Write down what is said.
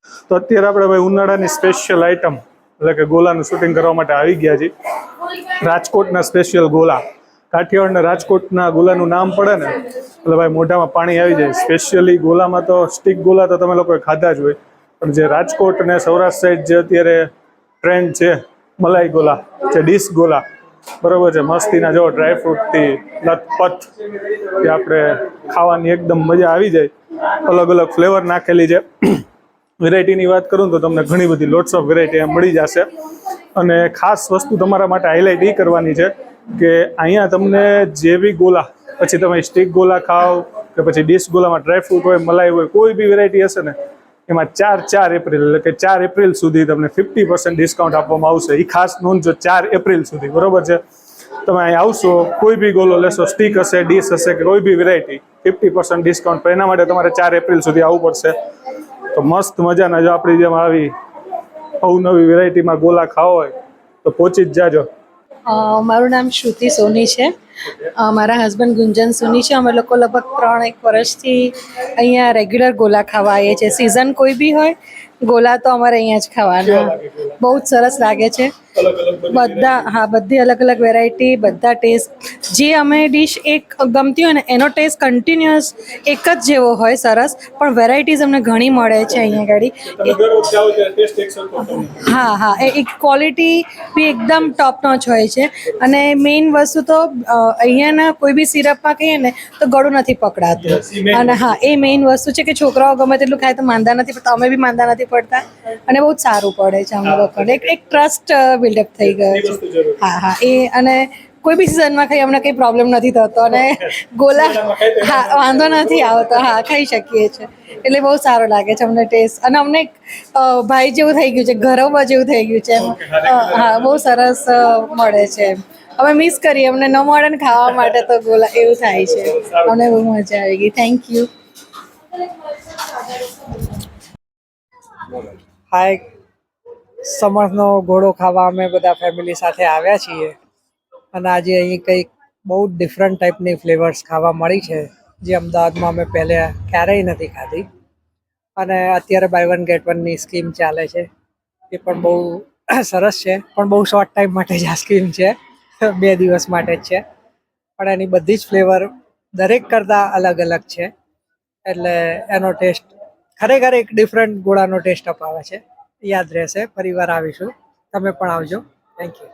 તો અત્યારે આપણે ભાઈ ઉનાળાની સ્પેશિયલ આઈટમ એટલે કે ગોલાનું શૂટિંગ કરવા માટે આવી ગયા છીએ. રાજકોટના સ્પેશિયલ ગોલા. કાઠિયાવાડના રાજકોટના ગોલાનું નામ પડે ને એટલે ભાઈ મોઢામાં પાણી આવી જાય. સ્પેશિયલી ગોલામાં તો સ્ટીક ગોલા તો તમે લોકોએ ખાધા જ હોય, પણ જે રાજકોટ અને સૌરાષ્ટ્ર સાઈડ જે અત્યારે ટ્રેન્ડ છે મલાઈ ગોલા, જે ડીશ ગોલા, બરોબર છે, મસ્તીના જો ડ્રાયફ્રૂટથી લથપથ, કે આપણે ખાવાની એકદમ મજા આવી જાય. અલગ અલગ ફ્લેવર નાખેલી છે. વેરાયટીની વાત કરું તો તમને ઘણી બધી લોટ્સ ઓફ વેરાયટી મળી જશે. અને ખાસ વસ્તુ તમારા માટે હાઇલાઇટ એ કરવાની છે કે અહીંયા તમને જેવી ગોલા, પછી તમે સ્ટીક ગોલા ખાઓ કે પછી ડીશ ગોલામાં ડ્રાયફ્રૂટ હોય, મલાઈ હોય, કોઈ બી વેરાયટી હશે ને એમાં 4 એપ્રિલ એટલે કે 4 એપ્રિલ સુધી તમને 50% ડિસ્કાઉન્ટ આપવામાં આવશે. એ ખાસ નોંધજો, 4 એપ્રિલ સુધી, બરોબર છે. તમે અહીં આવશો, કોઈ બી ગોલો લેશો, સ્ટીક હશે, ડીશ હશે કે કોઈ બી વેરાયટી, 50% ડિસ્કાઉન્ટ. પણ એના માટે તમારે 4 એપ્રિલ સુધી આવવું પડશે. તો મસ્ત મજાના જો આપણી જેમ આવી અવનવી વેરાયટીમાં ગોલા ખાવા હોય તો પહોંચી જ જાજો. મારું નામ શ્રુતિ સોની છે. મારા હસબન્ડ ગુંજન સોની છે. અમે લોકો લગભગ 3-1 વર્ષથી અહીંયા રેગ્યુલર ગોલા ખાવા આવીએ છીએ. સિઝન કોઈ બી હોય, ગોલા તો અમારે અહીંયા જ ખાવાના. બહુ જ સરસ લાગે છે. બધી અલગ અલગ વેરાયટી, બધા ટેસ્ટ, જે અમે ડીશ એક ગમતી હોય ને એનો ટેસ્ટ કન્ટિન્યુઅસ એક જ જેવો હોય, સરસ. પણ વેરાયટીઝ અમને ઘણી મળે છે અહીંયા આગળ. હા, એક ક્વોલિટી બી એકદમ ટોપ નોચ હોય છે. અને મેઇન વસ્તુ તો અહીંયાના કોઈ બી સિરપમાં કહીએ ને તો ગળું નથી પકડાતું. અને હા, એ મેઇન વસ્તુ છે કે છોકરાઓ ગમે તેટલું ખાય તો માંદા નથી પડતા. અમે બી માંદા નથી પડતા અને બહુ જ સારું પડે છે અમને લોકોને. એક ટ્રસ્ટ બિલ્ડઅપ થઈ ગયો છે. હા, એ અને કોઈ બી સિઝનમાં ખાઈ અમને કંઈ પ્રોબ્લેમ નથી થતો. અને ગોલા, હા, વાંધો નથી આવતો. હા, ખાઈ શકીએ છીએ. એટલે બહુ સારું લાગે છે અમને ટેસ્ટ. અને અમને ભાઈ જેવું થઈ ગયું છે, ઘરોમાં જેવું થઈ ગયું છે. હા, બહુ સરસ મળે છે. અમે મિસ કરીએ, અમને ન મળે ને ખાવા માટે તો ગોલા, એવું થાય છે. અમને બહુ મજા આવી ગઈ. Thank you. હાય, સમરનો ઘોડો ખાવા અમે બધા ફેમિલી સાથે આવ્યા છીએ. અને આજે અહીં કંઈક બહુ ડિફરન્ટ ટાઈપની ફ્લેવર્સ ખાવા મળી છે, જે અમદાવાદમાં અમે પહેલાં ક્યારેય નથી ખાધી. અને અત્યારે બાય 1 ગેટ 1ની સ્કીમ ચાલે છે. એ પણ બહુ સરસ છે, પણ બહુ શોર્ટ ટાઈમ માટે જ આ સ્કીમ છે, 2 દિવસ માટે જ છે. પણ એની બધી જ ફ્લેવર દરેક કરતાં અલગ અલગ છે. એટલે એનો ટેસ્ટ ખરેખર એક ડિફરન્ટ ગોળાનો ટેસ્ટ અપાવે છે. યાદ રહેશે. ફરીવાર આવીશું, તમે પણ આવજો. Thank you.